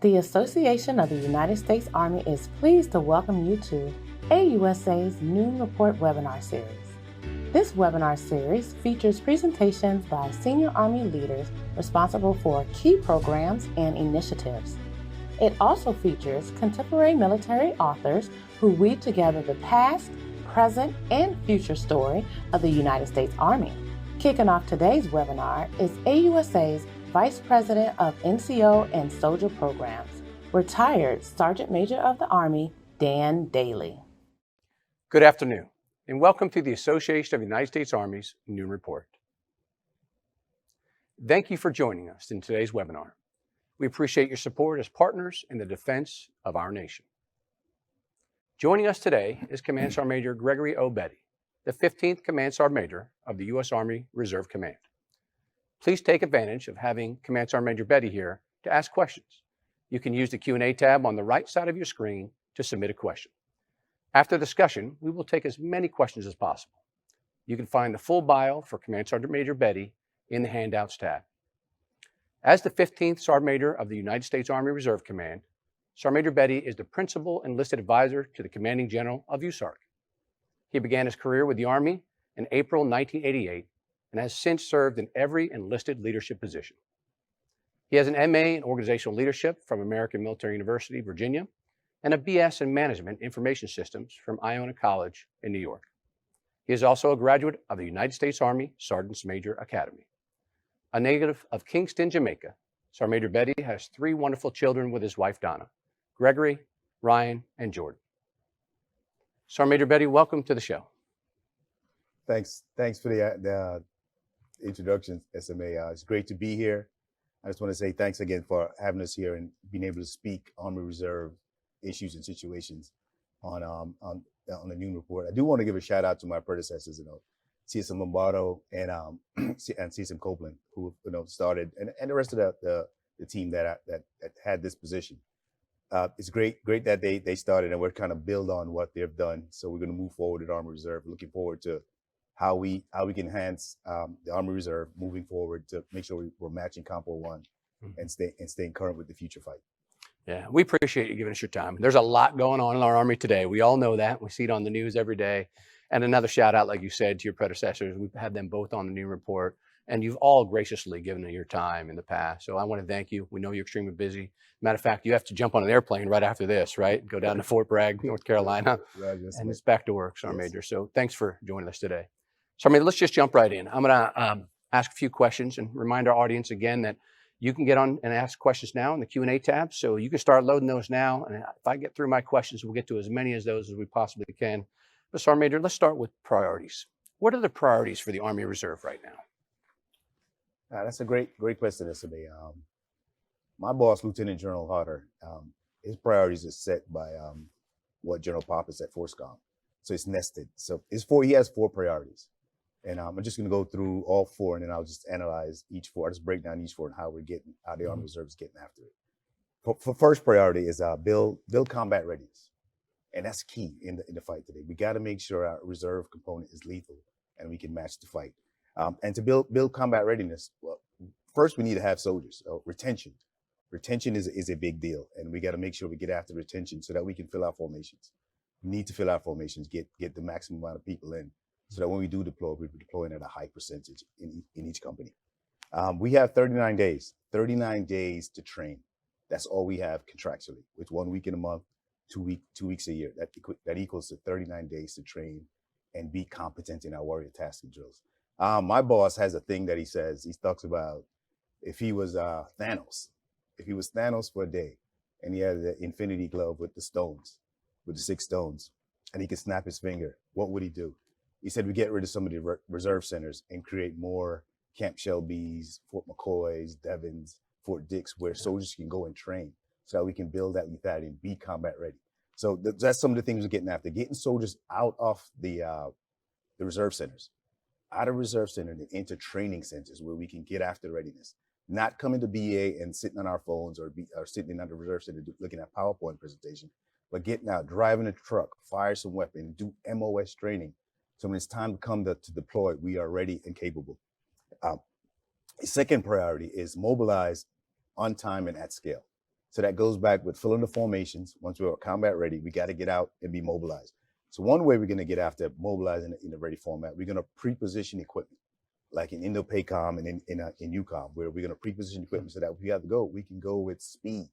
The Association of the United States Army is pleased to welcome you to AUSA's Noon Report webinar series. This webinar series features presentations by senior Army leaders responsible for key programs and initiatives. It also features contemporary military authors who weave together the past, present, and future story of the United States Army. Kicking off today's webinar is AUSA's Vice President of NCO and Soldier Programs, retired Sergeant Major of the Army, Dan Dailey. Good afternoon, and welcome to the Association of the United States Army's Noon Report. Thank you for joining us in today's webinar. We appreciate your support as partners in the defense of our nation. Joining us today is Command Sergeant Major Gregory O. Betty, the 15th Command Sergeant Major of the U.S. Army Reserve Command. Please take advantage of having Command Sergeant Major Betty here to ask questions. You can use the Q&A tab on the right side of your screen to submit a question. After discussion, we will take as many questions as possible. You can find the full bio for Command Sergeant Major Betty in the Handouts tab. As the 15th Sergeant Major of the United States Army Reserve Command, Sergeant Major Betty is the Principal Enlisted Advisor to the Commanding General of USARC. He began his career with the Army in April 1988 and has since served in every enlisted leadership position. He has an MA in Organizational Leadership from American Military University, Virginia, and a BS in Management Information Systems from Iona College in New York. He is also a graduate of the United States Army Sergeants Major Academy. A native of Kingston, Jamaica, Sergeant Major Betty has 3 wonderful children with his wife, Donna, Gregory, Ryan, and Jordan. Sergeant Major Betty, welcome to the show. Thanks for the introduction, SMA. It's great to be here. I just want to say thanks again for having us here and being able to speak Army Reserve issues and situations on the Noon Report. I do want to give a shout out to my predecessors, CSM Lombardo and CSM Copeland, who started, and the rest of the team that had this position. It's great that they started, and we're kind of build on what they've done. So we're going to move forward at Army Reserve. Looking forward to how we can enhance the Army Reserve moving forward to make sure we're matching Compo 1 and staying current with the future fight. Yeah, we appreciate you giving us your time. There's a lot going on in our Army today. We all know that. We see it on the news every day. And another shout out, like you said, to your predecessors. We've had them both on the Noon Report, and you've all graciously given your time in the past. So I want to thank you. We know you're extremely busy. Matter of fact, you have to jump on an airplane right after this, right? Go down to Fort Bragg, North Carolina, and it's back to work, Sergeant Major. So thanks for joining us today. So let's just jump right in. I'm going to ask a few questions and remind our audience again that you can get on and ask questions now in the Q&A tab. So you can start loading those now. And if I get through my questions, we'll get to as many of those as we possibly can. But Sergeant Major, let's start with priorities. What are the priorities for the Army Reserve right now? That's a great question, SMA. My boss, Lieutenant General Harder, his priorities are set by what General Pop set for SCOM. So it's nested. So he has 4 priorities. And I'm just going to go through all 4, and then I'll just analyze each 4. I'll just break down each 4 and how the Army Reserve is getting after it. For first priority is build combat readiness. And that's key in the fight today. We got to make sure our reserve component is lethal and we can match the fight. And to build combat readiness, well, first we need to have soldiers. Retention. Retention is a big deal. And we got to make sure we get after retention so that we can fill our formations. We need to fill our formations, get the maximum amount of people in, so that when we do deploy, we're deploying at a high percentage in each company. We have 39 days to train. That's all we have contractually, with 1 week in a month, 2 weeks a year. That equals to 39 days to train and be competent in our warrior tasking drills. My boss has a thing that he says. He talks about if he was Thanos for a day, and he had the Infinity Glove with the stones, with the 6 stones, and he could snap his finger, what would he do? He said we get rid of some of the reserve centers and create more Camp Shelby's, Fort McCoy's, Devon's, Fort Dick's, where soldiers can go and train so that we can build that lethality and be combat ready. So that's some of the things we're getting after, getting soldiers out of the reserve centers, out of reserve center and into training centers where we can get after readiness, not coming to BA and sitting on our phones or sitting in the reserve center looking at PowerPoint presentation, but getting out, driving a truck, fire some weapon, do MOS training. So when it's time to come to deploy, we are ready and capable. The second priority is mobilize on time and at scale. So that goes back with filling the formations. Once we're combat ready, we got to get out and be mobilized. So one way we're going to get after mobilizing in a ready format, we're going to pre-position equipment, like in Indo-PACOM and in UCOM, where we're going to pre-position equipment so that if we have to go, we can go with speed.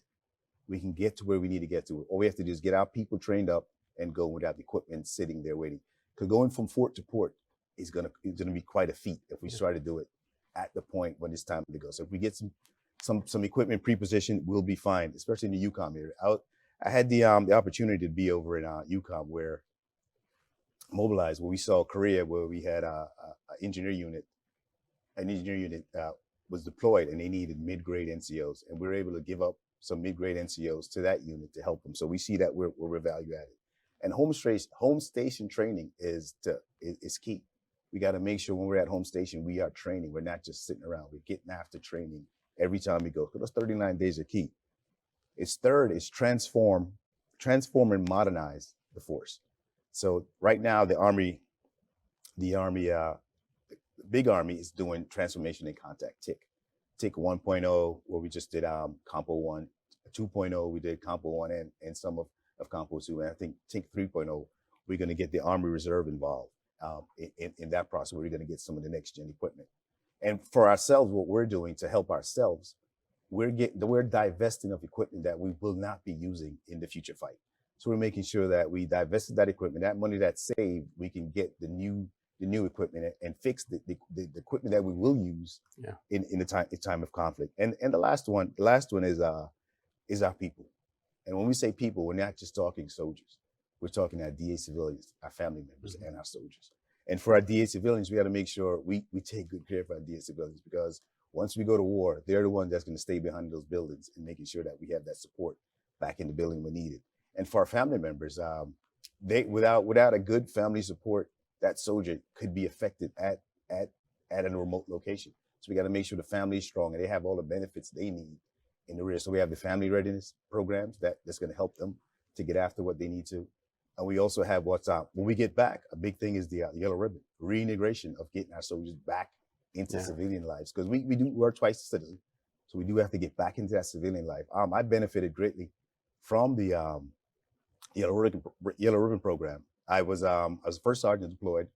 We can get to where we need to get to. All we have to do is get our people trained up and go without the equipment sitting there waiting. Because going from port to port is going to be quite a feat if we try to do it at the point when it's time to go. So if we get some equipment pre-positioned, we'll be fine, especially in the UCOM area. I had the opportunity to be over in UCOM where mobilized, where we saw Korea, where we had an engineer unit was deployed and they needed mid-grade NCOs, and we were able to give up some mid-grade NCOs to that unit to help them. So we see that we're value added. And home station training is key. We got to make sure when we're at home station, we are training. We're not just sitting around. We're getting after training every time we go. Because those 39 days are key. Third is transform and modernize the force. So right now, the big Army is doing transformation in contact TIC. TIC 1.0, where we just did Compo 1. 2.0, we did Compo 1 and some of Compo 2. And I think TIC 3.0, we're going to get the Army Reserve involved in that process, where we're going to get some of the next gen equipment. And for ourselves, what we're doing to help ourselves, we're divesting of equipment that we will not be using in the future fight. So we're making sure that we divested that equipment, that money that's saved, we can get the new equipment and fix the equipment that we will use in the time of conflict. And the last one is our people. And when we say people, we're not just talking soldiers. We're talking our DA civilians, our family members, and our soldiers. And for our DA civilians, we got to make sure we take good care of our DA civilians, because once we go to war, they're the ones that's going to stay behind those buildings and making sure that we have that support back in the building when needed. And for our family members, without a good family support, that soldier could be affected at a remote location. So we got to make sure the family is strong and they have all the benefits they need in the rear. So we have the family readiness programs that's going to help them to get after what they need to. And we also have when we get back, a big thing is the yellow ribbon, reintegration of getting our soldiers back into civilian lives. Because we're twice citizens. So we do have to get back into that civilian life. I benefited greatly from the yellow ribbon program. I was first sergeant deployed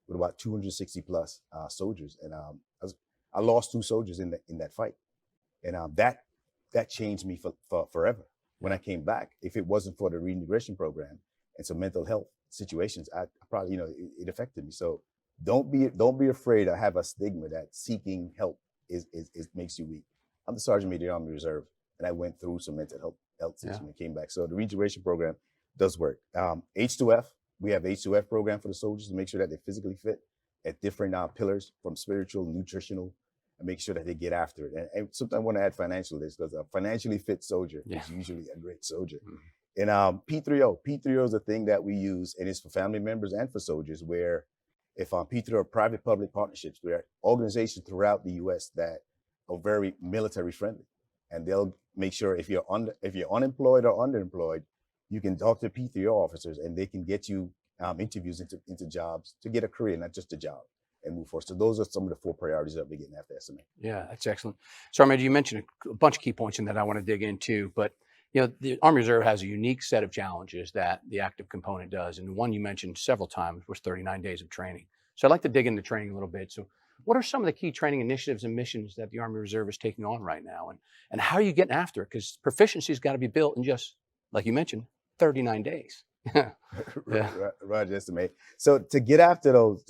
with about 260 plus soldiers, and I lost 2 soldiers in that fight, and that changed me for forever. When I came back, if it wasn't for the reintegration program and some mental health situations, I probably it affected me. So don't be afraid to have a stigma that seeking help is makes you weak. I'm the Sergeant Major of the Army Reserve, and I went through some mental health situation and came back. So the reintegration program does work. H2F. We have H2F program for the soldiers to make sure that they're physically fit at different pillars, from spiritual, nutritional, and make sure that they get after it. And sometimes I want to add financial to this, because a financially fit soldier is usually a great soldier. Mm-hmm. And P3O is a thing that we use, and it's for family members and for soldiers, where if P3O are private-public partnerships, there are organizations throughout the U.S. that are very military friendly, and they'll make sure if you're unemployed or underemployed, you can talk to P3O officers, and they can get you interviews into jobs to get a career, not just a job, and move forward. So those are some of the 4 priorities that we're getting after SMA. Yeah, that's excellent. So, Major, you mentioned a bunch of key points in that I want to dig into, but the Army Reserve has a unique set of challenges that the active component does, and the one you mentioned several times was 39 days of training. So I'd like to dig into training a little bit. So what are some of the key training initiatives and missions that the Army Reserve is taking on right now, and how are you getting after it? Because proficiency's got to be built in just, like you mentioned, 39 days. Roger, estimate. So to get after those,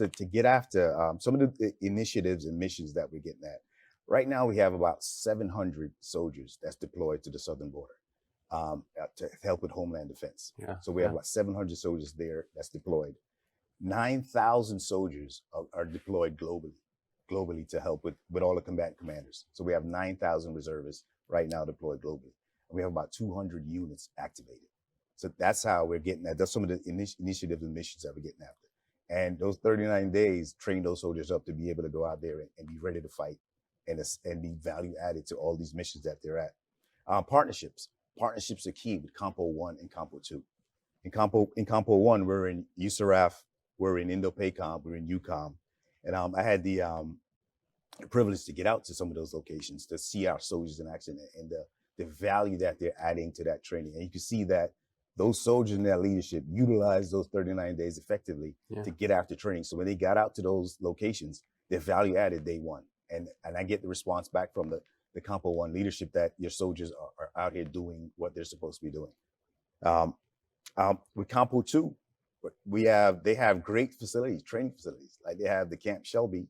some of the initiatives and missions that we're getting at, right now we have about 700 soldiers that's deployed to the southern border to help with homeland defense. So we have about 700 soldiers there that's deployed. 9,000 soldiers are deployed globally to help with all the combatant commanders. So we have 9,000 reservists right now deployed globally. And we have about 200 units activated. So that's how we're getting at. That's some of the initiatives and missions that we're getting after. And those 39 days train those soldiers up to be able to go out there and be ready to fight and be value added to all these missions that they're at. Partnerships are key with Compo 1 and Compo 2. In Compo 1, we're in USARAF, we're in Indo-PACOM, we're in UCOM. And I had the privilege to get out to some of those locations to see our soldiers in action and the the value that they're adding to that training. And you can see that those soldiers in that leadership utilize those 39 days effectively to get after training. So when they got out to those locations, their value added day one. And I get the response back from the Compo 1 leadership that your soldiers are out here doing what they're supposed to be doing. With Compo 2, they have great facilities, training facilities. Like they have the Camp Shelby,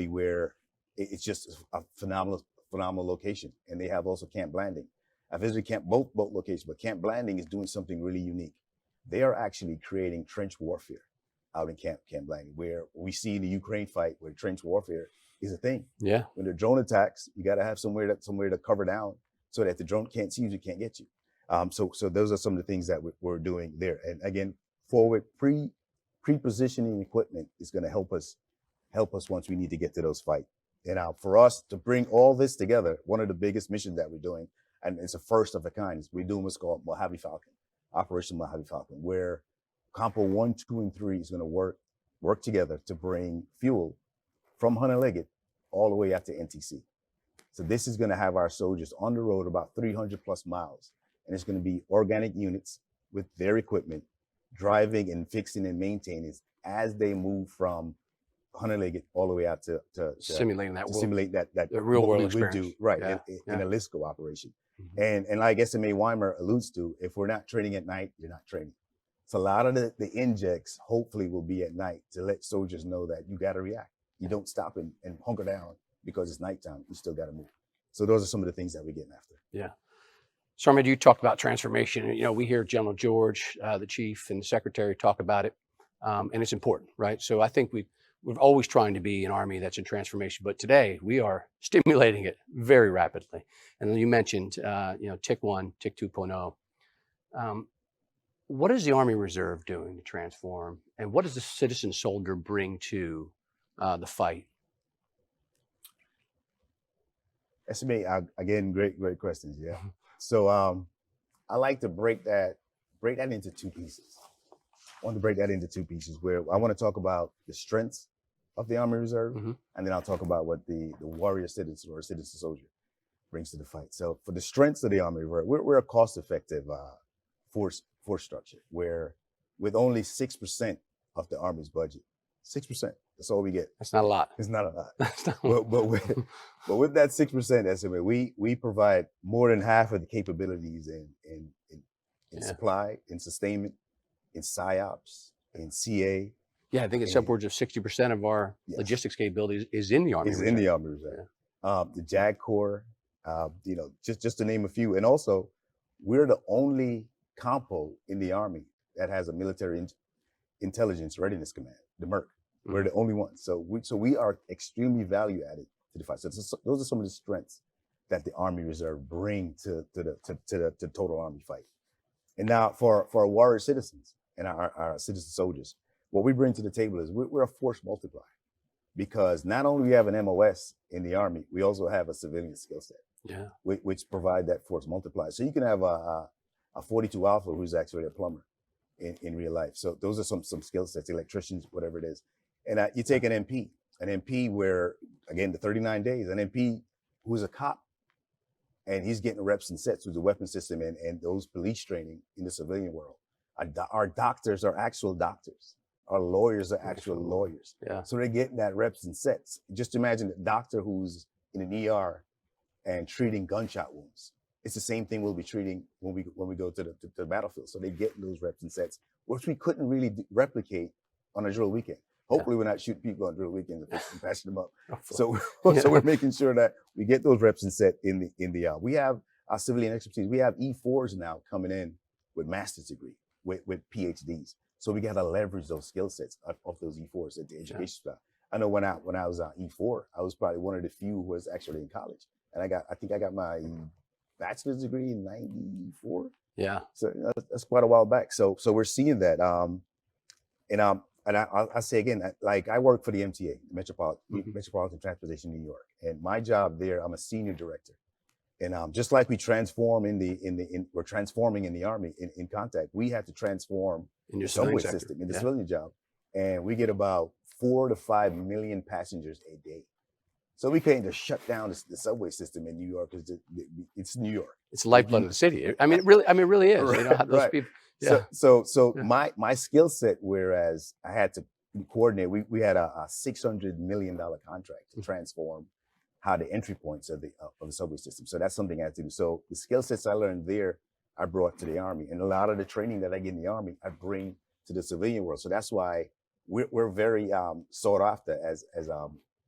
where it's just a phenomenal location. And they have also Camp Blanding. I visited both locations, but Camp Blanding is doing something really unique. They are actually creating trench warfare out in Camp Blanding, where we see in the Ukraine fight where trench warfare is a thing. Yeah. When there are drone attacks, you got to have somewhere to cover down so that the drone can't see you, it can't get you. So those are some of the things that we're doing there. And again, forward pre-positioning equipment is going to help us once we need to get to those fights. And for us to bring all this together, one of the biggest missions that we're doing, and it's a first of a kind, is we're doing what's called Mojave Falcon, Operation Mojave Falcon, where Compo 1, 2, and 3 is going to work together to bring fuel from Hunter Liggett all the way out to NTC. So this is going to have our soldiers on the road about 300 plus miles. And it's going to be organic units with their equipment driving and fixing and maintaining as they move from Hunter Liggett all the way out to simulate that the real world experience. We do, right, in a LISCO operation. Mm-hmm. And like SMA Weimer alludes to, if we're not training at night, you're not training. So a lot of the injects hopefully will be at night to let soldiers know that you got to react. You don't stop and hunker down because it's nighttime. You still got to move. So those are some of the things that we're getting after. Yeah. Sarmid, you talked about transformation. You know, we hear General George, the chief, and the secretary talk about it, and it's important, right? So I think we're always trying to be an Army that's in transformation, but today we are stimulating it very rapidly. And you mentioned, TIC 1, TIC 2.0. What is the Army Reserve doing to transform, and what does the citizen soldier bring to the fight? SMA, again, great questions. Yeah. So I like to break that into two pieces. I want to break that into two pieces where I want to talk about the strengths of the Army Reserve, mm-hmm. and then I'll talk about what the warrior citizen or citizen soldier brings to the fight. So for the strengths of the Army Reserve, we're a cost-effective force structure where with only 6% of the Army's budget, 6%. That's all we get. That's not a lot. It's not a lot. but with that 6% estimate, we provide more than half of the capabilities in supply, in sustainment, in PSYOPs, in CA. Yeah, I think it's upwards of 60% of our logistics capabilities is in the Army Reserve. In the Army Reserve. The JAG Corps, just to name a few. And also, we're the only compo in the Army that has a military intelligence readiness command, the MERC. Mm-hmm. We're the only ones. So we are extremely value added to the fight. So those are some of the strengths that the Army Reserve bring to the total Army fight. And now for our warrior citizens and our citizen soldiers, what we bring to the table is we're a force multiplier, because not only we have an MOS in the Army, we also have a civilian skill set, which provide that force multiplier. So you can have a 42 Alpha who's actually a plumber in real life. So those are some skill sets, electricians, whatever it is. And you take an MP where, again, the 39 days, an MP who's a cop, and he's getting reps and sets with the weapon system and those police training in the civilian world. Our doctors are actual doctors. Our lawyers are actual lawyers. Yeah. So they're getting that reps and sets. Just imagine a doctor who's in an ER and treating gunshot wounds. It's the same thing we'll be treating when we go to the battlefield. So they get those reps and sets, which we couldn't really replicate on a drill weekend. Hopefully we're not shooting people on drill weekends and patching them up. So we're making sure that we get those reps and set in the we have our civilian expertise. We have E4s now coming in with master's degree, with PhDs. So we got to leverage those skill sets of those E4s at the education style. I know when I was on E4, I was probably one of the few who was actually in college, and I think I got my bachelor's degree in '94. Yeah. So that's quite a while back. So we're seeing that. And I say again, like I work for the MTA, Metropolitan Transportation New York, and my job there, I'm a senior director. And just like we transform we're transforming in the Army in contact, we have to transform in your subway system in the civilian job, and we get about 4 to 5 million passengers a day. So we can't just shut down the subway system in New York because it's New York. It's the lifeblood of the city. I mean, it really is. You know, how those Right. people. Yeah. So Yeah. my skill set, whereas I had to coordinate, we had a $600 million contract to transform how the entry points of the subway system. So that's something I had to do. So the skill sets I learned there, I brought to the Army, and a lot of the training that I get in the Army, I bring to the civilian world. So that's why we're very sought after as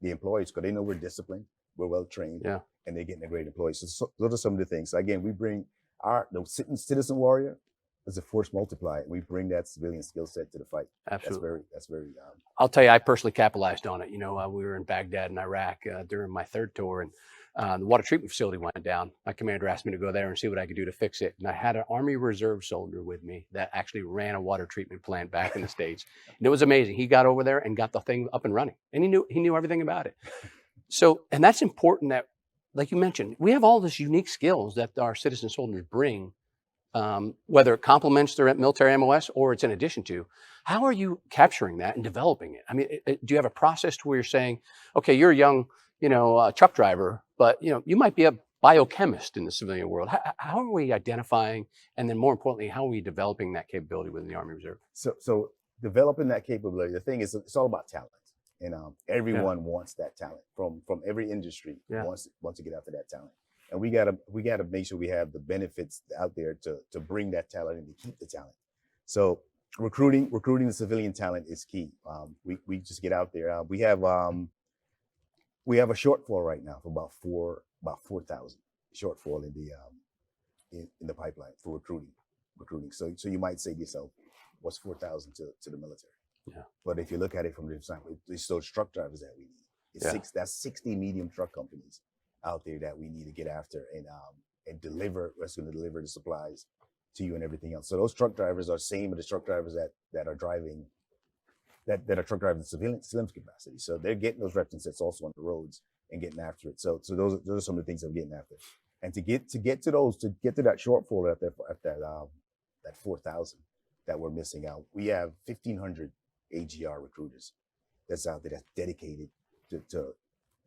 the employees, because they know we're disciplined, we're well trained, Yeah. and they're getting a great employee. So those are some of the things. So again, we bring the citizen warrior as a force multiplier. We bring that civilian skill set to the fight. Absolutely. That's very. I'll tell you, I personally capitalized on it. You know, we were in Baghdad in Iraq during my third tour, and the water treatment facility went down. My commander asked me to go there and see what I could do to fix it. And I had an Army Reserve soldier with me that actually ran a water treatment plant back in the States. And it was amazing. He got over there and got the thing up and running, and he knew everything about it. So, and that's important that, like you mentioned, we have all this unique skills that our citizen soldiers bring, whether it complements their military MOS or it's in addition to. How are you capturing that and developing it? I mean, do you have a process to where you're saying, okay, you're a young, truck driver, but you might be a biochemist in the civilian world. How are we identifying, and then more importantly, how are we developing that capability within the Army Reserve? So developing that capability. The thing is, it's all about talent, and everyone wants that talent from every industry. Wants to get after that talent. And we gotta make sure we have the benefits out there to bring that talent and to keep the talent. So recruiting the civilian talent is key. We just get out there. We have a shortfall right now for about 4,000 shortfall in the pipeline for recruiting. So you might say to yourself, what's 4,000 to the military? Yeah. But if you look at it from the different side, it's those truck drivers that we need. That's 60 medium truck companies out there that we need to get after and deliver. That's going to deliver the supplies to you and everything else. So those truck drivers are same as the truck drivers that are driving that are truck drivers in civilian capacity. So they're getting those representatives also on the roads and getting after it. So those are some of the things that we're getting after. And to get to that shortfall at that 4,000 that we're missing out, we have 1,500 AGR recruiters that's out there that's dedicated to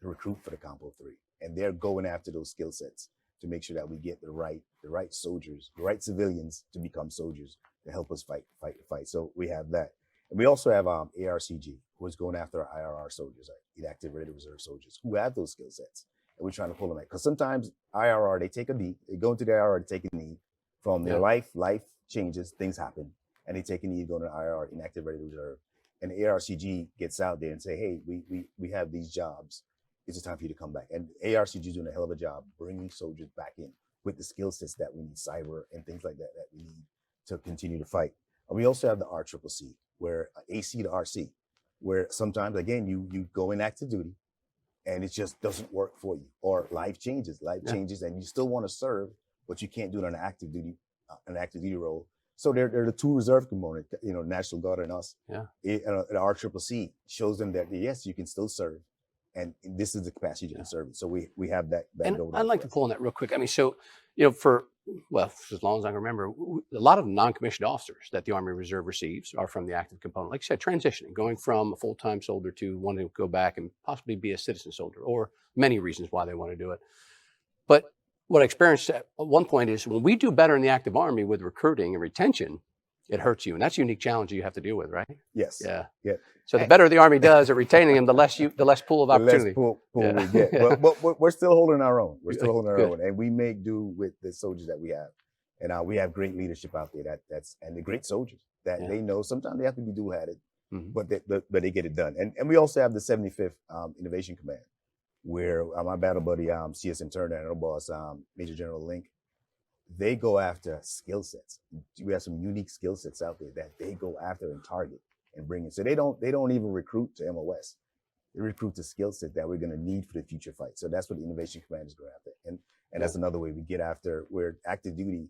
recruit for the Compo 3. And they're going after those skill sets to make sure that we get the right soldiers, the right civilians to become soldiers to help us fight the fight. So we have that. And we also have ARCG, who is going after our IRR soldiers, inactive ready reserve soldiers, who have those skill sets. And we're trying to pull them out. Because sometimes IRR, they take a knee, they go into the IRR to take a knee from their life changes, things happen, and they take a knee to go to IRR, inactive ready reserve. And the ARCG gets out there and say, hey, we have these jobs. It's time for you to come back. And ARCG is doing a hell of a job bringing soldiers back in with the skill sets that we need, cyber and things like that we need to continue to fight. And we also have the RCCC, where AC to RC, where sometimes, again, you go in active duty and it just doesn't work for you, or life changes and you still want to serve, but you can't do it on an active duty role. So they're the two reserve component, National Guard and us. The RCCC shows them that, yes, you can still serve. And this is the capacity you can serve it. So we have that. And I'd like to pull on that real quick. I mean, so, for as long as I can remember, a lot of the non-commissioned officers that the Army Reserve receives are from the active component. Like you said, transitioning, going from a full-time soldier to wanting to go back and possibly be a citizen soldier, or many reasons why they want to do it. But what I experienced at one point is when we do better in the active Army with recruiting and retention, it hurts you. And that's a unique challenge you have to deal with, right? Yes. Yeah. Yeah. So the better the Army does at retaining them, the less pool of opportunity. The less pool we get. But we're still holding our own. We're still holding our own. And we make do with the soldiers that we have. And we have great leadership out there and the great soldiers that they know sometimes they have to be dual-hatted, but they get it done. And we also have the 75th Innovation Command, where my battle buddy, CSM Turner, and our boss, Major General Link, they go after skill sets. We have some unique skill sets out there that they go after and target and bring in. So they don't even recruit to MOS. They recruit the skill set that we're going to need for the future fight. So that's what the Innovation Commanders go after. And that's another way we get after where active duty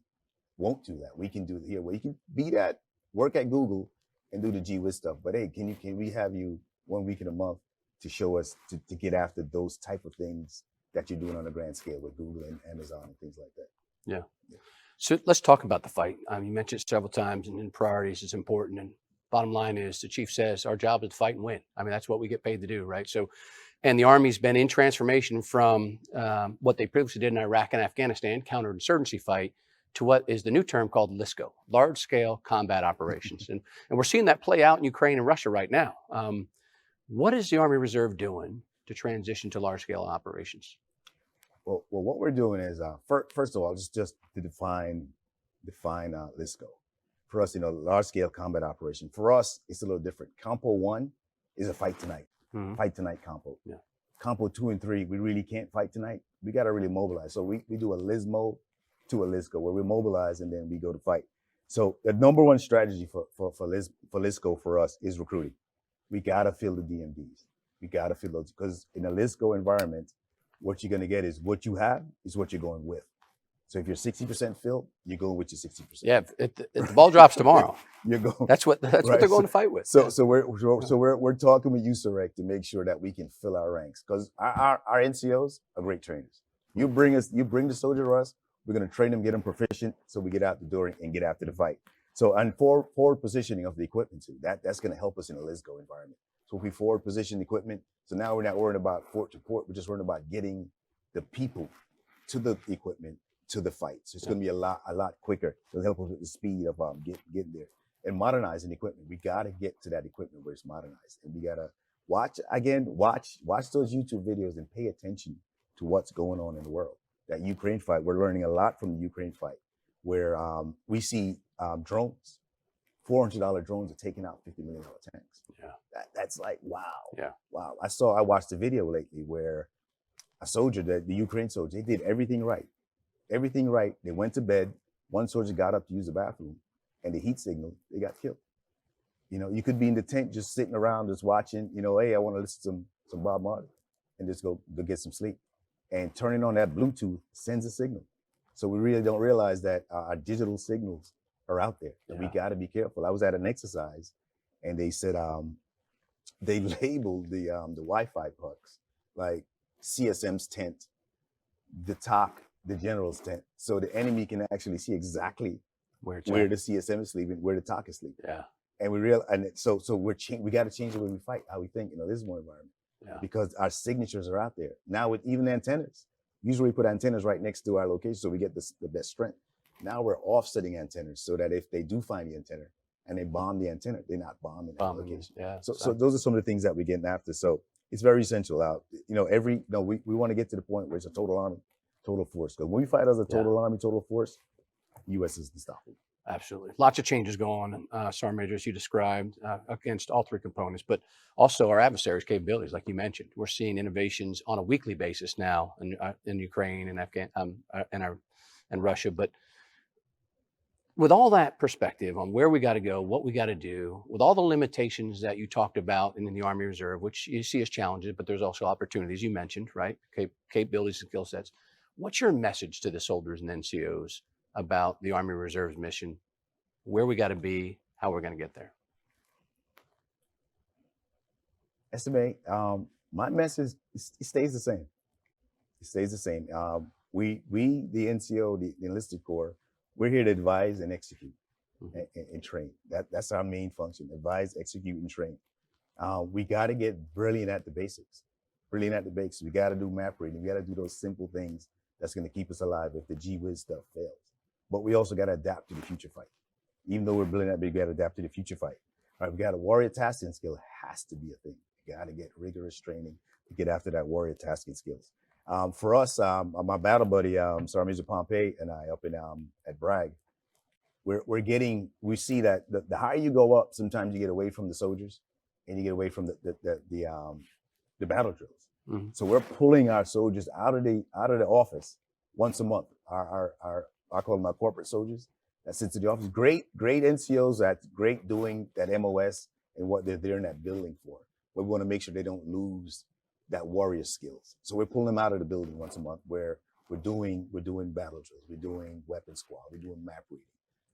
won't do that. We can do it here where you can be that, work at Google and do the GWIS stuff. But hey, can we have you 1 week in a month to show us to get after those type of things that you're doing on a grand scale with Google and Amazon and things like that. Yeah. So let's talk about the fight. You mentioned it several times, and in priorities is important. And bottom line is the chief says our job is to fight and win. I mean, that's what we get paid to do, right? So, And the Army's been in transformation from what they previously did in Iraq and Afghanistan, counterinsurgency fight, to what is the new term called LSCO, large-scale combat operations. And we're seeing that play out in Ukraine and Russia right now. What is the Army Reserve doing to transition to large-scale operations? Well, what we're doing is, first of all, just to define LSCO. For us, large-scale combat operation. For us, it's a little different. Compo 1 is a fight tonight. Fight tonight compo. Yeah. Compo 2 and 3, we really can't fight tonight. We got to really mobilize. So we do a LSMO to a LSCO, where we mobilize and then we go to fight. So the number one strategy for LSCO for us is recruiting. We got to fill the DMDs. We got to fill those, because in a LSCO environment, what you're going to get is what you have is what you're going with. So if you're 60% filled, you're going with your 60%. Yeah, if the ball drops tomorrow, you're going. That's what they're going to fight with. So we're talking with USAREC to make sure that we can fill our ranks, because our NCOs are great trainers. You bring the soldier to us, we're going to train them, get them proficient, so we get out the door and get after the fight. So, and forward positioning of the equipment too, that's going to help us in a LSCO environment. So if we forward position the equipment, so now we're not worrying about port to port, we're just worrying about getting the people to the equipment to the fight. So it's going to be a lot quicker. It'll help us with the speed of getting there. And modernizing equipment, we got to get to that equipment where it's modernized, and we got to watch those YouTube videos and pay attention to what's going on in the world. That Ukraine fight, we're learning a lot from the Ukraine fight, where we see drones, $400 drones are taking out $50 million tanks. Yeah, that's like, wow. Yeah, wow. I watched a video lately where a soldier, the Ukraine soldier, they did everything right. They went to bed. One soldier got up to use the bathroom, and the heat signal, they got killed. You could be in the tent just sitting around, just watching. Hey, I want to listen to some Bob Marley, and just go get some sleep. And turning on that Bluetooth sends a signal. So we really don't realize that our digital signals are out there, and we got to be careful. I was at an exercise, and they said they labeled the Wi-Fi pucks like CSM's tent, the TOC, the general's tent, so the enemy can actually see exactly where the CSM is sleeping, where the TOC is sleeping. Yeah, and we got to change the way we fight, how we think. This is more environment. Yeah. Because our signatures are out there now with even antennas. Usually we put antennas right next to our location so we get the best strength. Now we're offsetting antennas so that if they do find the antenna and they bomb the antenna, they're not bombing that location. Yeah. So those are some of the things that we're getting after. So it's very essential out. We want to get to the point where it's a total army, total force. Because when we fight as a total army, total force, U.S. is unstoppable. Absolutely. Lots of changes going on, Sergeant Major, as you described, against all three components, but also our adversaries' capabilities, like you mentioned. We're seeing innovations on a weekly basis now in Ukraine and and Russia. But with all that perspective on where we got to go, what we got to do, with all the limitations that you talked about in the Army Reserve, which you see as challenges, but there's also opportunities you mentioned, right? Capabilities and skill sets. What's your message to the soldiers and NCOs about the Army Reserve's mission, where we got to be, how we're going to get there? SMA, my message, it stays the same. It stays the same. We the NCO, the enlisted corps, we're here to advise and execute and train. That's our main function: advise, execute, and train. We got to get brilliant at the basics. We got to do map reading. We got to do those simple things that's going to keep us alive if the gee whiz stuff fails. But we also got to adapt to the future fight. Even though we're brilliant at it, we got to adapt to the future fight. All right, we got a warrior tasking skill has to be a thing. You got to get rigorous training to get after that warrior tasking skills. For us, my battle buddy, Sergeant Major Pompey, and I up in at Bragg, we see that the higher you go up, sometimes you get away from the soldiers, and you get away from the battle drills. Mm-hmm. So we're pulling our soldiers out of the office once a month. I call them our corporate soldiers that sits in the office. Great NCOs that's great doing that MOS and what they're there in that building for. But we want to make sure they don't lose that warrior skills. So we're pulling them out of the building once a month where we're doing battle drills, we're doing weapon squad, we're doing map reading.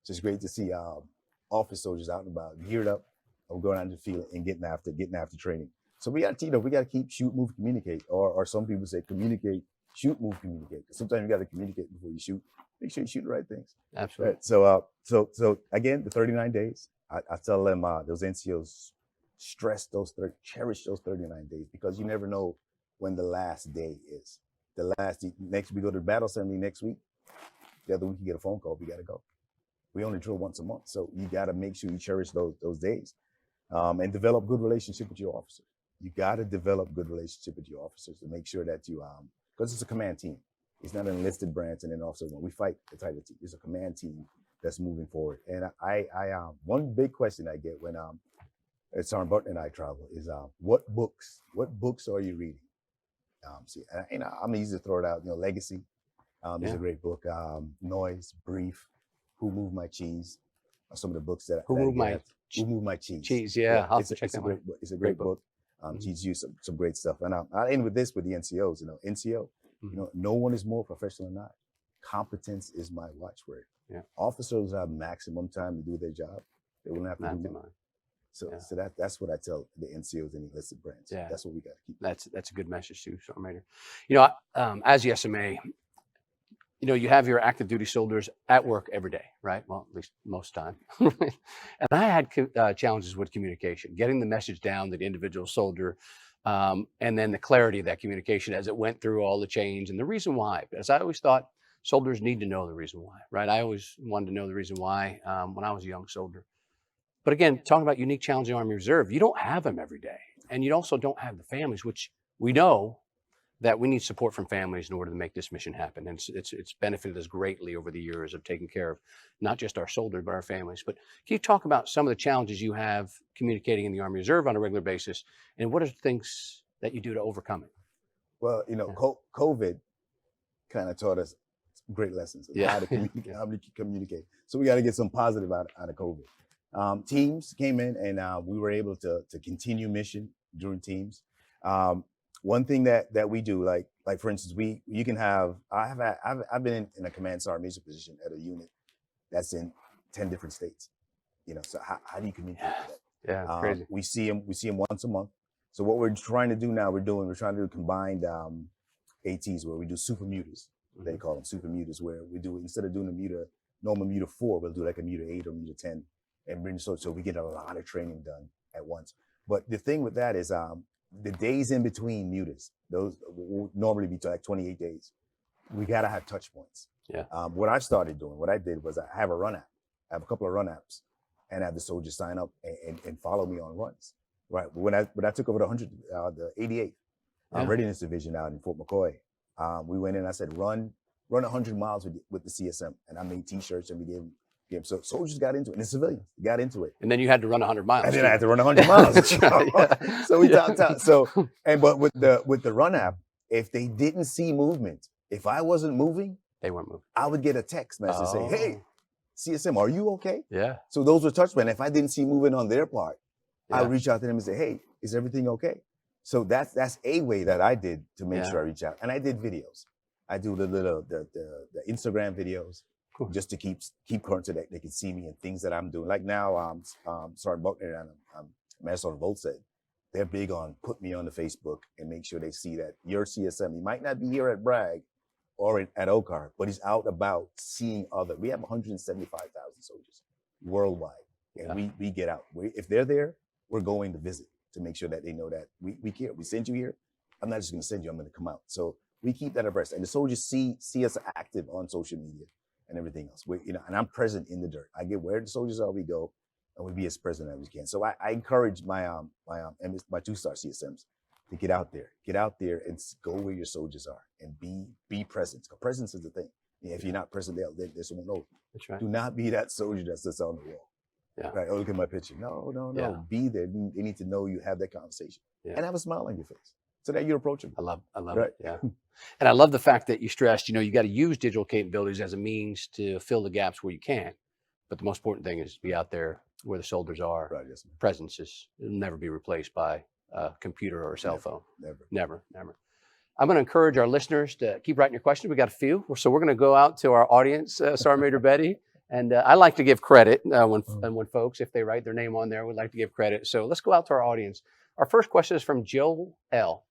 So it's great to see office soldiers out and about, geared up, and going out into the field and getting after training. So we got to keep shoot, move, communicate, or some people say communicate, shoot, move, communicate. Sometimes you got to communicate before you shoot. Make sure you shoot the right things. Absolutely. Right. So again, the 39 days, I tell them those NCOs cherish those 39 days, because you never know when the last day is. Next, we go to the battle assembly next week. The other week, you get a phone call. We got to go. We only drill once a month, so you got to make sure you cherish those days, and develop good relationship with your officers. You got to develop good relationship with your officers to make sure that you, because it's a command team. It's not an enlisted branch and an officer one. We fight the type of team. It's a command team that's moving forward. And I one big question I get when Sergeant Butler and I travel is, what books are you reading? See, I'm easy to throw it out. Legacy is a great book. Noise, Brief, Who Moved My Cheese are some of the books that Who Moved My Cheese. Cheese, yeah. I'll have to check it's that a great book. It's a great book. Teaches you some great stuff. And I'll end with this with the NCOs. NCO, no one is more professional than I. Competence is my watchword. Yeah. Officers have maximum time to do their job. They won't have to do more. So that's what I tell the NCOs and enlisted branch. Yeah. That's what we got to keep. That's a good message too, Sergeant Major. As the SMA, you have your active duty soldiers at work every day, right? Well, at least most time. And I had challenges with communication, getting the message down to the individual soldier, and then the clarity of that communication as it went through all the change and the reason why. Because I always thought soldiers need to know the reason why, right? I always wanted to know the reason why when I was a young soldier. But again, talking about unique challenge in the Army Reserve, you don't have them every day. And you also don't have the families, which we know that we need support from families in order to make this mission happen. And it's benefited us greatly over the years of taking care of not just our soldiers, but our families. But can you talk about some of the challenges you have communicating in the Army Reserve on a regular basis? And what are the things that you do to overcome it? Well, COVID kind of taught us great lessons of how to communicate. So we got to get some positive out of COVID. Teams came in and we were able to continue mission during teams. One thing that we do, like for instance, you can have, I've been in a command sergeant major position at a unit that's in 10 different states. So how do you communicate with that? Yeah, crazy. We see them once a month. So what we're trying to do now, we're trying to do combined ATs where we do super mutas. They call them super mutas, where we do, instead of doing a normal muta 4, we'll do like a muta 8 or muta 10. And bring so we get a lot of training done at once. But the thing with that is the days in between mutas, those will normally be like 28 days. We gotta have touch points. Yeah. What I started doing, what I did was I have a run app. I have a couple of run apps, and have the soldiers sign up and follow me on runs. Right. When I took over the 88th Readiness Division out in Fort McCoy, we went in. I said run 100 miles with the CSM, and I made T-shirts and we gave them. So soldiers got into it, and the civilians got into it. And then you had to run 100 miles. And then I had to run 100 miles. Right, so we talked out. But with the run app, if they didn't see movement, if I wasn't moving, they weren't moving. I would get a text message saying, "Hey, CSM, are you okay?" Yeah. So those were touch points. If I didn't see movement on their part, I would reach out to them and say, "Hey, is everything okay?" So that's a way that I did to make sure I reach out. And I did videos. I do the Instagram videos. Cool. Just to keep current so that they can see me and things that I'm doing. Like now, Sergeant Buckner and Master Sergeant Volt said, they're big on put me on the Facebook and make sure they see that your CSM, he might not be here at Bragg or at OCAR, but he's out about seeing other. We have 175,000 soldiers worldwide, and we get out. If they're there, we're going to visit to make sure that they know that we care. We send you here. I'm not just going to send you. I'm going to come out. So we keep that abreast, and the soldiers see us active on social media and everything else. And I'm present in the dirt. I get where the soldiers are, we go, and we be as present as we can. So I encourage my 2-star CSMs to get out there and go where your soldiers are and be present. Because presence is the thing. If you're not present, there's someone over. That's right. Do not be that soldier that sits on the wall. Yeah. Right. Oh, look at my picture. No. Yeah. Be there. They need to know you have that conversation and have a smile on your face, so that you're approachable. I love it. Yeah. And I love the fact that you stressed, you got to use digital capabilities as a means to fill the gaps where you can. But the most important thing is be out there where the soldiers are. Right. Yes. Presence will never be replaced by a computer or a cell phone. Never. I'm going to encourage our listeners to keep writing your questions. We got a few. So we're going to go out to our audience, Sergeant Major Betty. And I like to give credit when folks, if they write their name on there, we'd like to give credit. So let's go out to our audience. Our first question is from Joel L.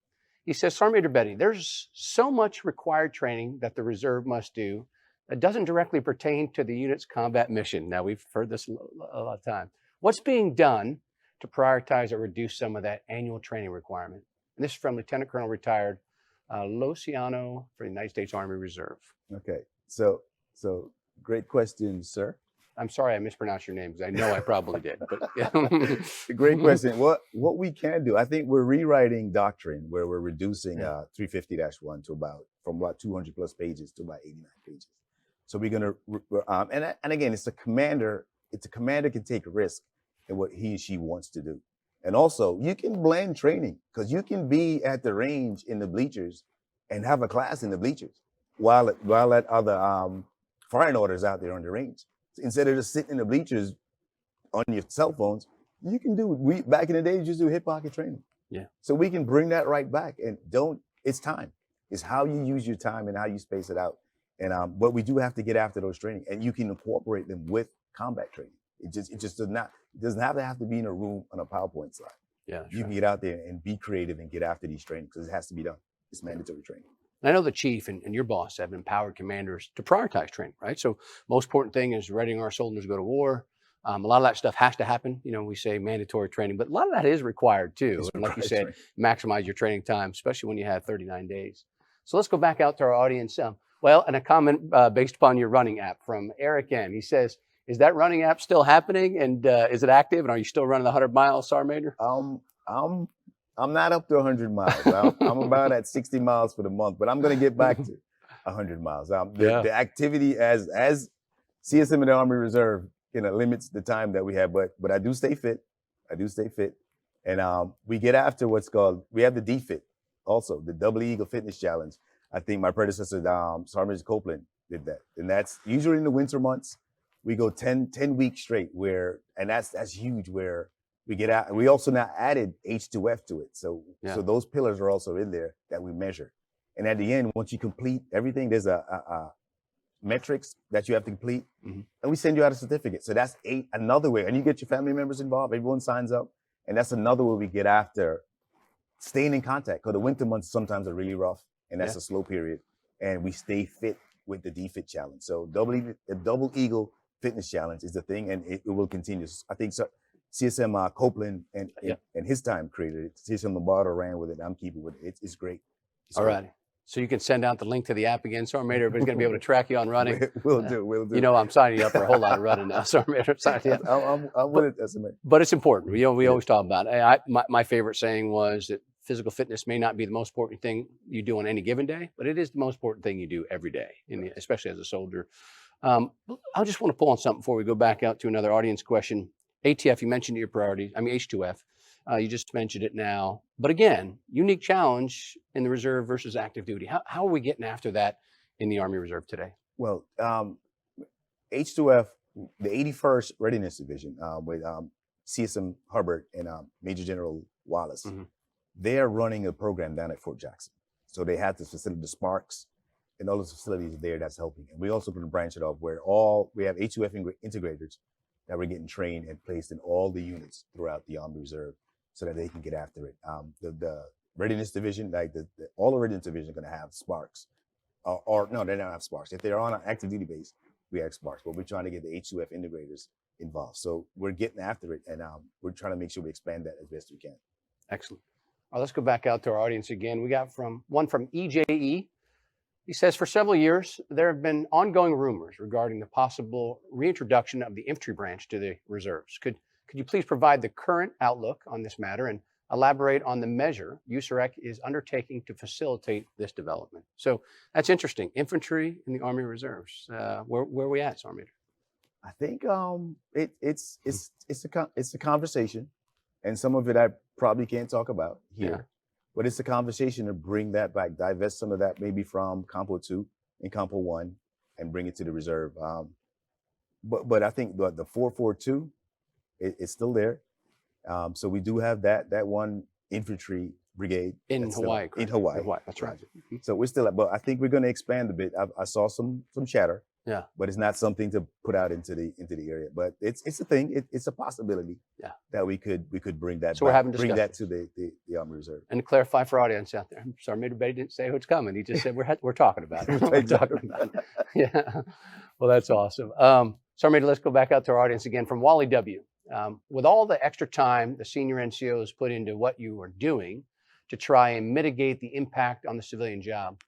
He says, Sergeant Major Betty, there's so much required training that the reserve must do that doesn't directly pertain to the unit's combat mission. Now, we've heard this a lot of time. What's being done to prioritize or reduce some of that annual training requirement? And this is from Lieutenant Colonel retired Luciano for the United States Army Reserve. Okay, so great question, sir. I'm sorry I mispronounced your name because I know I probably did. But yeah. Great question. What we can do, I think we're rewriting doctrine where we're reducing 350-1 to from about 200 plus pages to about 89 pages. So we're gonna and again, it's a commander can take risk in what he or she wants to do. And also you can blend training because you can be at the range in the bleachers and have a class in the bleachers while at other firing orders out there on the range. Instead of just sitting in the bleachers on your cell phones, you can do, back in the day, you just do hip pocket training. Yeah. So we can bring that right back and it's time. It's how you use your time and how you space it out. And but we do have to get after those training and you can incorporate them with combat training. It just doesn't have to be in a room on a PowerPoint slide. Yeah. You can get out there and be creative and get after these trainings because it has to be done. It's mandatory training. I know the chief and your boss have empowered commanders to prioritize training, right? So most important thing is readying our soldiers to go to war. A lot of that stuff has to happen. You know, we say mandatory training, but a lot of that is required too. And like you said, maximize your training time, especially when you have 39 days. So let's go back out to our audience. And a comment based upon your running app from Eric N. He says, is that running app still happening? And is it active? And are you still running the 100 miles, Sergeant Major? I'm not up to 100 miles. I'm about at 60 miles for the month, but I'm going to get back to 100 miles. The activity as CSM in the Army Reserve, limits the time that we have, but I do stay fit. And we get after we have the DFIT also, the Double Eagle Fitness Challenge. I think my predecessor, Sergeant Major Copeland, did that. And that's usually in the winter months. We go 10 weeks straight and that's huge where we get out. And we also now added H2F to it. So those pillars are also in there that we measure. And at the end, once you complete everything, there's a metrics that you have to complete. Mm-hmm. And we send you out a certificate. So that's another way. And you get your family members involved. Everyone signs up. And that's another way we get after staying in contact. Because the winter months sometimes are really rough. And that's a slow period. And we stay fit with the DFIT challenge. So the Double Eagle Fitness Challenge is the thing. And it will continue. I think so. CSM Copeland and his time created it. CSM Lombardo ran with it. I'm keeping with it. It's great. All right. So you can send out the link to the app again, Sergeant Major. Everybody's going to be able to track you on running. We'll do. You know, I'm signing you up for a whole lot of running now, Sergeant Major. I'm with it, SMA. But it's important. We always talk about it. My favorite saying was that physical fitness may not be the most important thing you do on any given day, but it is the most important thing you do every day, especially as a soldier. I just want to pull on something before we go back out to another audience question. ATF, you mentioned your priorities. I mean, H2F, you just mentioned it now. But again, unique challenge in the reserve versus active duty. How are we getting after that in the Army Reserve today? Well, H2F, the 81st Readiness Division with CSM Hubbard and Major General Wallace, they're running a program down at Fort Jackson. So they have this facility, the Sparks, and all those facilities there that's helping. And we also going to branch it off where we have H2F integrators that we're getting trained and placed in all the units throughout the Army Reserve so that they can get after it. The Readiness Division, all the Readiness Division are going to have Sparks. Or no, they don't have Sparks. If they're on an active duty base, we have Sparks, but we're trying to get the H2F integrators involved. So we're getting after it, and we're trying to make sure we expand that as best we can. Excellent. All right, let's go back out to our audience again. We got one from EJE. He says, for several years, there have been ongoing rumors regarding the possible reintroduction of the infantry branch to the reserves. Could you please provide the current outlook on this matter and elaborate on the measure USAREC is undertaking to facilitate this development? So that's interesting. Infantry in the Army Reserves. Where are we at, Sergeant Major? I think it's a conversation, and some of it I probably can't talk about here. Yeah. But it's a conversation to bring that back, divest some of that maybe from Compo 2 and Compo 1 and bring it to the reserve. But I think the 442 is still there. So we do have that one infantry brigade in Hawaii. In Hawaii, that's right. So we're still, but I think we're going to expand a bit. I saw some chatter. Yeah. But it's not something to put out into the area. But it's a thing. It's a possibility. Yeah. That we could bring that. So we're having bring that to the Army Reserve. And to clarify for audience out there, Sergeant Major Betty didn't say who's coming. He just said we're talking about it. We're talking about it. Yeah. Well, that's awesome. Sergeant Major, let's go back out to our audience again from Wally W. With all the extra time the senior NCOs put into what you are doing, to try and mitigate the impact on the civilian job.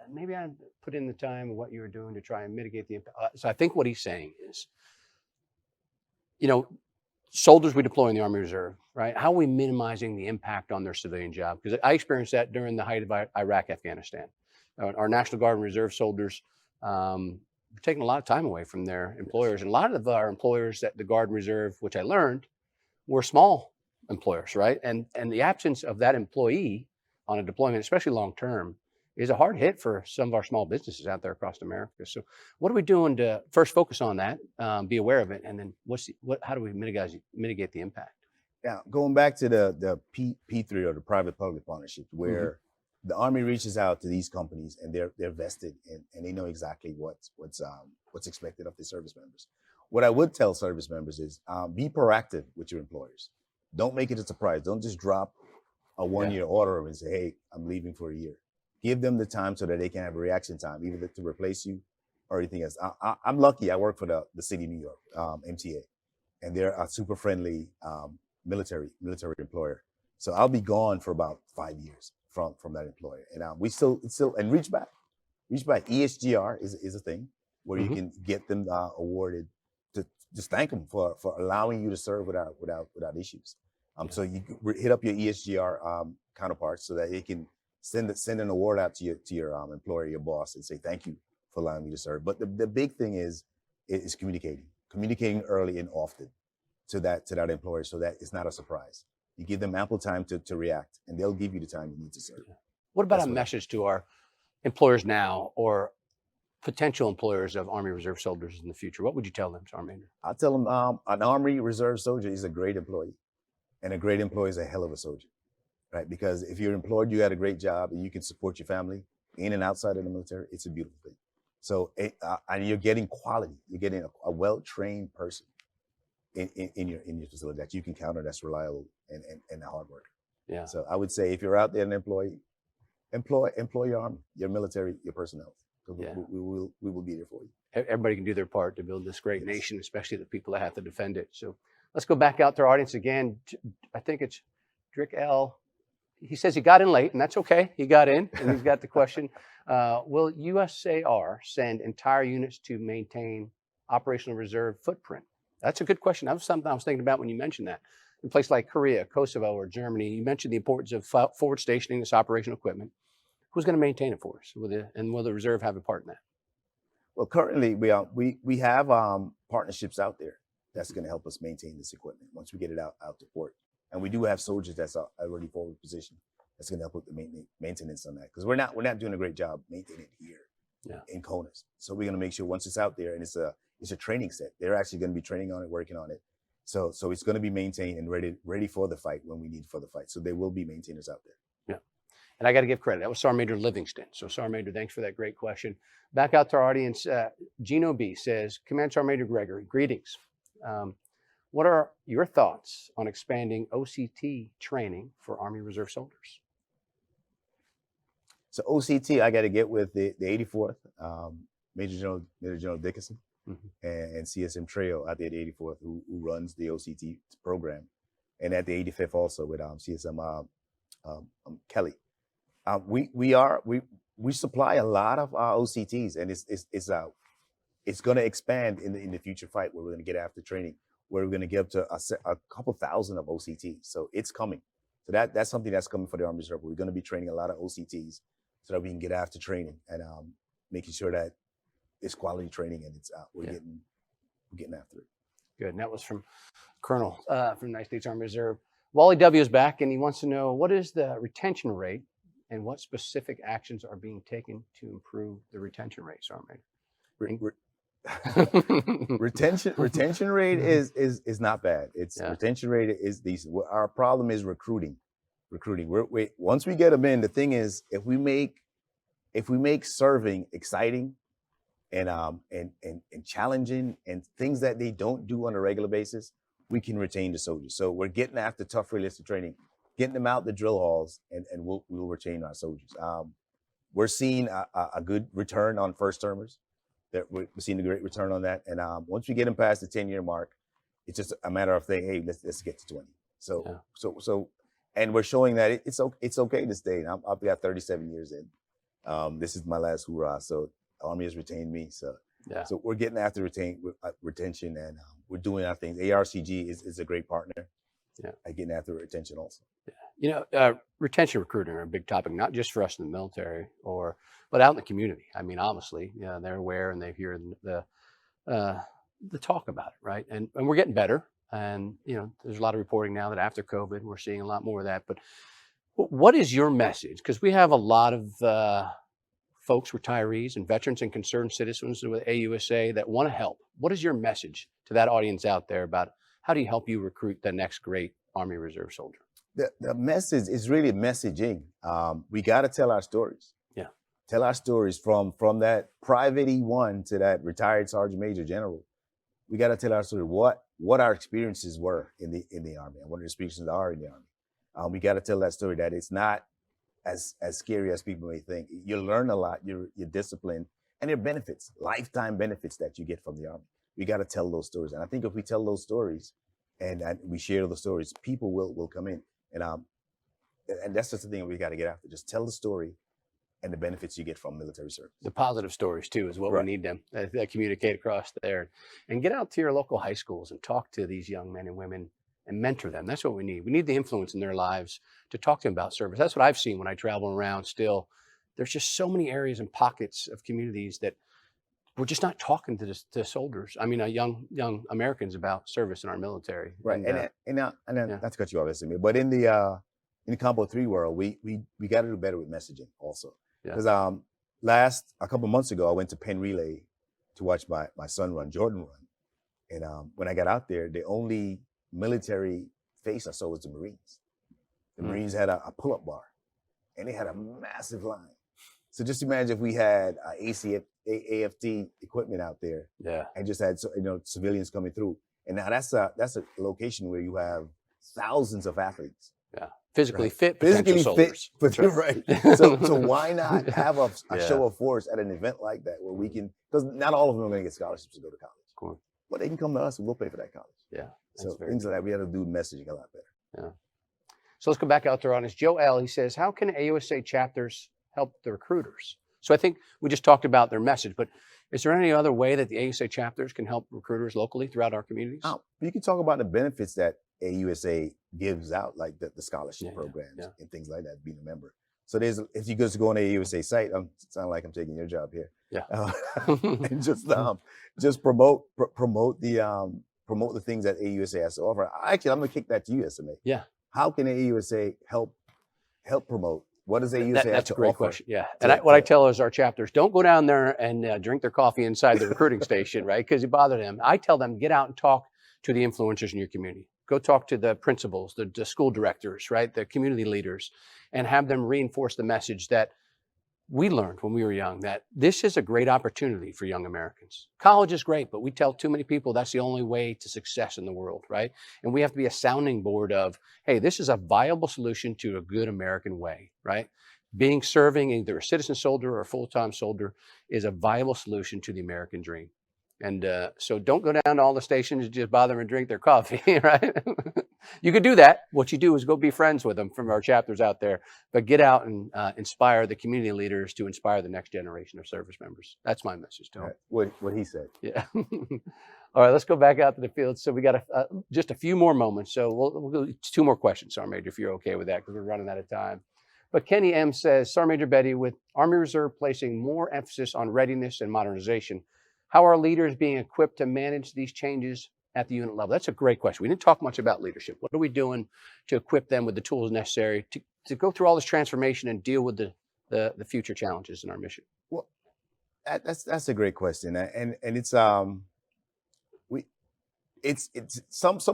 Maybe I put in the time of what you were doing to try and mitigate the impact. So I think what he's saying is, soldiers we deploy in the Army Reserve, right? How are we minimizing the impact on their civilian job? Because I experienced that during the height of Iraq, Afghanistan. Our National Guard and Reserve soldiers were taking a lot of time away from their employers. And a lot of our employers at the Guard and Reserve, which I learned, were small employers, right? And the absence of that employee on a deployment, especially long-term, is a hard hit for some of our small businesses out there across America. So what are we doing to first focus on that, be aware of it, and then how do we mitigate the impact? Now, going back to the P3 or the private-public partnership, where the Army reaches out to these companies and they're vested in, and they know exactly what's expected of the service members. What I would tell service members is be proactive with your employers. Don't make it a surprise. Don't just drop a one-year order and say, hey, I'm leaving for a year. Give them the time so that they can have a reaction time, either to replace you or anything else. I'm lucky. I work for the city of New York, MTA, and they're a super friendly military employer. So I'll be gone for about 5 years from that employer, and we still and reach back. ESGR is a thing where you can get them awarded to just thank them for allowing you to serve without issues. So you hit up your ESGR counterparts so that they can send an award out to your employer, your boss, and say thank you for allowing me to serve. But the big thing is communicating early and often to that employer, so that it's not a surprise. You give them ample time to react, and they'll give you the time you need to serve. What about a message to our employers now, or potential employers of Army Reserve soldiers in the future? What would you tell them, Sergeant Major? I'll tell them an Army Reserve soldier is a great employee, and a great employee is a hell of a soldier. Right? Because if you're employed, you got a great job and you can support your family in and outside of the military, it's a beautiful thing. So, and you're getting quality. You're getting a well-trained person in your facility that you can count on, that's reliable and a hard worker. Yeah. So I would say if you're out there an employee, employ your Army, your military, your personnel. We will be there for you. Everybody can do their part to build this great nation, especially the people that have to defend it. So let's go back out to our audience again. I think it's Drick L. He says he got in late, and that's okay. He got in, and he's got the question. Will USAR send entire units to maintain operational reserve footprint? That's a good question. That was something I was thinking about when you mentioned that. In places like Korea, Kosovo, or Germany, you mentioned the importance of forward stationing this operational equipment. Who's going to maintain it for us? And will the reserve have a part in that? Well, currently we have partnerships out there that's going to help us maintain this equipment once we get it out to port. And we do have soldiers that's already forward positioned that's going to help with the maintenance on that, because we're not doing a great job maintaining it here in CONUS. So we're going to make sure once it's out there and it's a training set, they're actually going to be training on it, working on it. So it's going to be maintained and ready for the fight when we need for the fight. So there will be maintainers out there. Yeah. And I got to give credit. That was Sergeant Major Livingston. So Sergeant Major, thanks for that great question. Back out to our audience. Gino B says, Command Sergeant Major Gregory, greetings. What are your thoughts on expanding OCT training for Army Reserve soldiers? So OCT, I got to get with the 84th, Major General Dickinson, and CSM Trail out there at the 84th, who runs the OCT program, and at the 85th also with CSM Kelly. We supply a lot of OCTs, and it's going to expand in the future fight, where we're going to get after training, where we're going to get up to a couple thousand of OCTs. So it's coming. So that's something that's coming for the Army Reserve. We're going to be training a lot of OCTs so that we can get after training and making sure that it's quality training and it's we're getting after it. Good. And that was from Colonel from the United States Army Reserve. Wally W is back, and he wants to know, what is the retention rate and what specific actions are being taken to improve the retention rate, Sergeant Major? Retention rate is not bad. Retention rate is decent. Our problem is recruiting. Once we get them in, the thing is, if we make serving exciting and challenging and things that they don't do on a regular basis, we can retain the soldiers. So we're getting after tough, realistic training, getting them out the drill halls, and we'll retain our soldiers. We're seeing a good return on first termers. We're seeing a great return on that. And once we get them past the 10-year mark, it's just a matter of saying, hey, let's get to 20. So Yeah. so and we're showing that it's okay to stay. And I've got 37 years in. This is my last hoorah. So the Army has retained me. So Yeah. so we're getting after retention, and we're doing our things. ARCG is a great partner. Yeah. Getting after retention also. Retention recruiting are a big topic, not just for us in the military, but out in the community. I mean, obviously, they're aware and they hear the talk about it, right? And we're getting better. And there's a lot of reporting now that after COVID, we're seeing a lot more of that. But what is your message? Because we have a lot of folks, retirees, and veterans and concerned citizens with AUSA that want to help. What is your message to that audience out there about how do you help you recruit the next great Army Reserve soldier? The message is really messaging. We got to tell our stories. Yeah. Tell our stories from that private E1 to that retired sergeant major general. We got to tell our story, what our experiences were in the Army and what our experiences are in the Army. We got to tell that story, that it's not as scary as people may think. You learn a lot, you're disciplined, and there are benefits, lifetime benefits that you get from the Army. We got to tell those stories. And I think if we tell those stories and we share those stories, people will come in. And that's just the thing we got to get after. Just tell the story and the benefits you get from military service. The positive stories too is what Right. we need them that communicate across there, and get out to your local high schools and talk to these young men and women and mentor them. That's what we need. We need the influence in their lives to talk to them about service. That's what I've seen when I travel around still. There's just so many areas and pockets of communities that we're just not talking to soldiers. I mean, young Americans about service in our military. Right. And Yeah. not to cut you off, Samir, but in the Combo 3 world, we got to do better with messaging also. Yeah. Because a couple months ago, I went to Penn Relay to watch my son run, Jordan run. And when I got out there, the only military face I saw was the Marines. The Marines had a pull-up bar, and they had a massive line. So just imagine if we had AFT equipment out there, and just had civilians coming through. And now that's a location where you have thousands of athletes. Yeah, physically right. fit, physically soldiers. Fit, right. So why not have a show of force at an event like that where we can? Because not all of them are going to get scholarships to go to college. Cool. But they can come to us and we'll pay for that college. Yeah. So things like that, we have to do messaging a lot better. Yeah. So let's go back out there on this. Joe L. He says, how can AUSA chapters help the recruiters? So I think we just talked about their message, but is there any other way that the AUSA chapters can help recruiters locally throughout our communities? You can talk about the benefits that AUSA gives out, like the scholarship programs and things like that, being a member. So if you just go on the AUSA site, sound like I'm taking your job here. Yeah. And just promote the things that AUSA has to offer. Actually, I'm gonna kick that to you, SMA. Yeah. How can AUSA help promote? What does AUSA have to offer? That's a great question. Yeah. And what I tell is our chapters, don't go down there and drink their coffee inside the recruiting station, right? Because you bother them. I tell them, get out and talk to the influencers in your community. Go talk to the principals, the school directors, right? The community leaders, and have them reinforce the message that we learned when we were young, that this is a great opportunity for young Americans. College is great, but we tell too many people that's the only way to success in the world, right? And we have to be a sounding board of, hey, this is a viable solution to a good American way, right? Serving either a citizen soldier or a full-time soldier is a viable solution to the American dream. And so don't go down to all the stations and just bother and drink their coffee, right? You could do that. What you do is go be friends with them from our chapters out there, but get out and inspire the community leaders to inspire the next generation of service members. That's my message to them. Right. What he said. Yeah. All right, let's go back out to the field. So we got just a few more moments. So we'll go 2 more questions, Sergeant Major, if you're okay with that, because we're running out of time. But Kenny M says, Sergeant Major Betty, with Army Reserve placing more emphasis on readiness and modernization, how are leaders being equipped to manage these changes at the unit level? That's a great question. We didn't talk much about leadership. What are we doing to equip them with the tools necessary to go through all this transformation and deal with the future challenges in our mission? Well, that's a great question, and it's some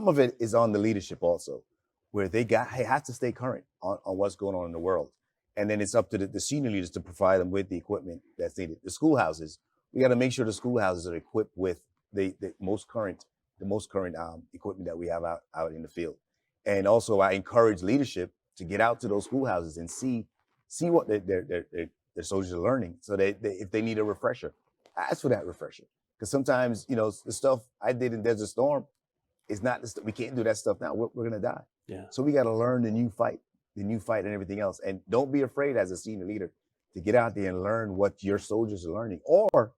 of it is on the leadership also, where they have to stay current on what's going on in the world, and then it's up to the senior leaders to provide them with the equipment that's needed. The schoolhouses, we got to make sure the schoolhouses are equipped with the most current equipment that we have out in the field. And also, I encourage leadership to get out to those schoolhouses and see what their soldiers are learning, so that if they need a refresher, ask for that refresher. Because sometimes, the stuff I did in Desert Storm is not we can't do that stuff now. We're gonna die. Yeah. So we got to learn the new fight and everything else. And don't be afraid as a senior leader to get out there and learn what your soldiers are learning, or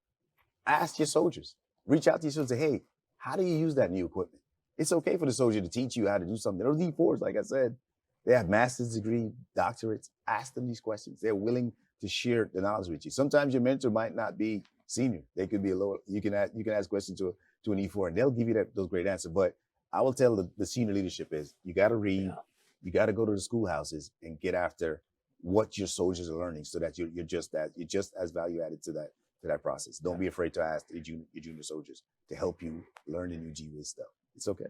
ask your soldiers. Reach out to your soldiers and say, hey, how do you use that new equipment? It's okay for the soldier to teach you how to do something. Those D4s, like I said, they have master's degree, doctorates. Ask them these questions. They're willing to share the knowledge with you. Sometimes your mentor might not be senior. They could be a lower. You can ask questions to an E4, and they'll give you those great answers. But I will tell the senior leadership is you got to read, you got to go to the schoolhouses and get after what your soldiers are learning, so that you're just as value added to that process. Don't be afraid to ask your junior soldiers to help you learn the new GWIS stuff. It's okay.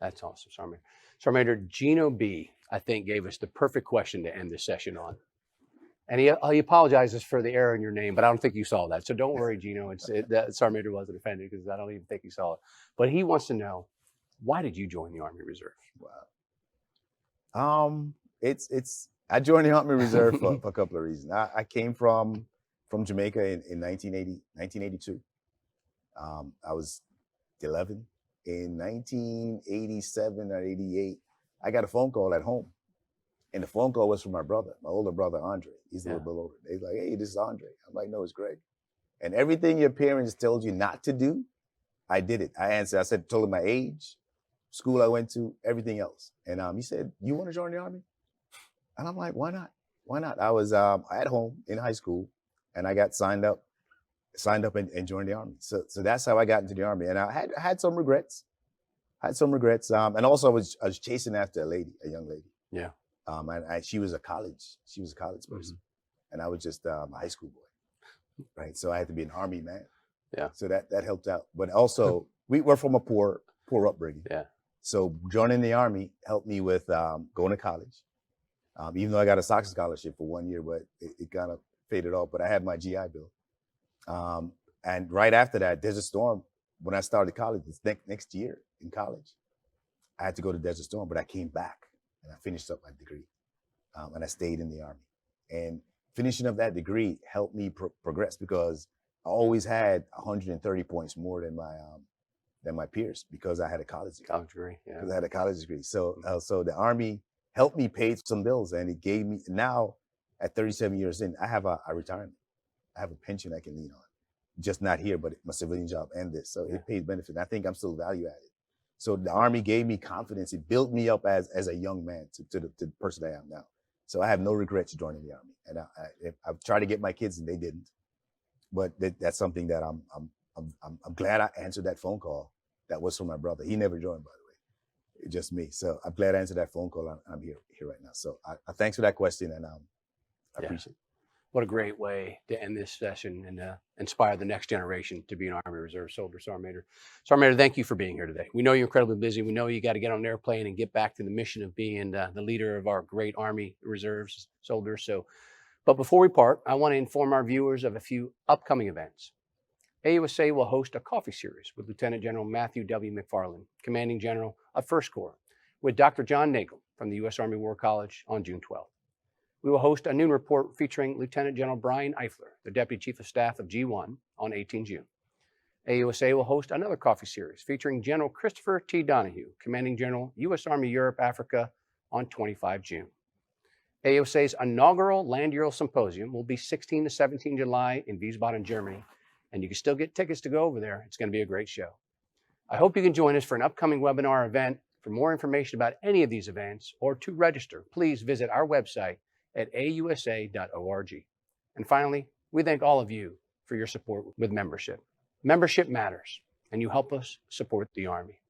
That's awesome, Sergeant Major. Sergeant Major Gino B, I think, gave us the perfect question to end this session on. And he apologizes for the error in your name, but I don't think you saw that. So don't worry, Gino. Sergeant Major wasn't offended because I don't even think he saw it. But he wants to know, why did you join the Army Reserve? Wow. I joined the Army Reserve for a couple of reasons. I came from Jamaica in 1982. I was 11. In 1987 or 88, I got a phone call at home. And the phone call was from my older brother, Andre. He's a little bit older. He's like, hey, this is Andre. I'm like, no, it's Greg. And everything your parents told you not to do, I did it. I answered. I told him my age, school I went to, everything else. And he said, you want to join the Army? And I'm like, why not? Why not? I was at home in high school, and I got signed up and joined the Army. So that's how I got into the Army. And I had some regrets. And also I was chasing after a young lady. Yeah. And she was a college person. And I was just a high school boy. Right. So I had to be an Army man. Yeah. So that helped out. But also we were from a poor upbringing. Yeah. So joining the Army helped me with going to college. Even though I got a soccer scholarship for 1 year, but it kind of faded off. But I had my GI Bill. And right after that, Desert Storm, when I started college, this next year in college, I had to go to Desert Storm, but I came back and I finished up my degree. And I stayed in the Army. And finishing up that degree helped me progress, because I always had 130 points more than my peers, because I had a college degree. Yeah. Because I had a college degree. So the Army helped me pay some bills, and it gave me, now at 37 years in, I have a retirement. I have a pension I can lean on. Just not here, but my civilian job and this. So it pays benefit. I think I'm still value added. So the Army gave me confidence. It built me up as a young man to the person I am now. So I have no regrets joining the Army. And I've tried to get my kids, and they didn't. But that's something that I'm glad I answered that phone call. That was from my brother. He never joined, by the way. It's just me. So I'm glad I answered that phone call. I'm here right now. So I thanks for that question, and I appreciate it. What a great way to end this session and inspire the next generation to be an Army Reserve soldier. Sergeant Major. Sergeant Major, thank you for being here today. We know you're incredibly busy. We know you got to get on an airplane and get back to the mission of being the leader of our great Army Reserves soldiers. But before we part, I want to inform our viewers of a few upcoming events. AUSA will host a coffee series with Lieutenant General Matthew W. McFarland, Commanding General of First Corps, with Dr. John Nagel from the U.S. Army War College on June 12th. We will host a noon report featuring Lieutenant General Brian Eifler, the Deputy Chief of Staff of G1, on 18 June. AUSA will host another coffee series featuring General Christopher T. Donahue, Commanding General, U.S. Army Europe, Africa, on 25 June. AUSA's inaugural Land Ural Symposium will be 16 to 17 July in Wiesbaden, Germany, and you can still get tickets to go over there. It's going to be a great show. I hope you can join us for an upcoming webinar event. For more information about any of these events or to register, please visit our website at ausa.org. And finally, we thank all of you for your support with membership. Membership matters, and you help us support the Army.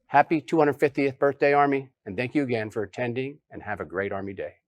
Happy 250th birthday, Army, and thank you again for attending, and have a great Army Day.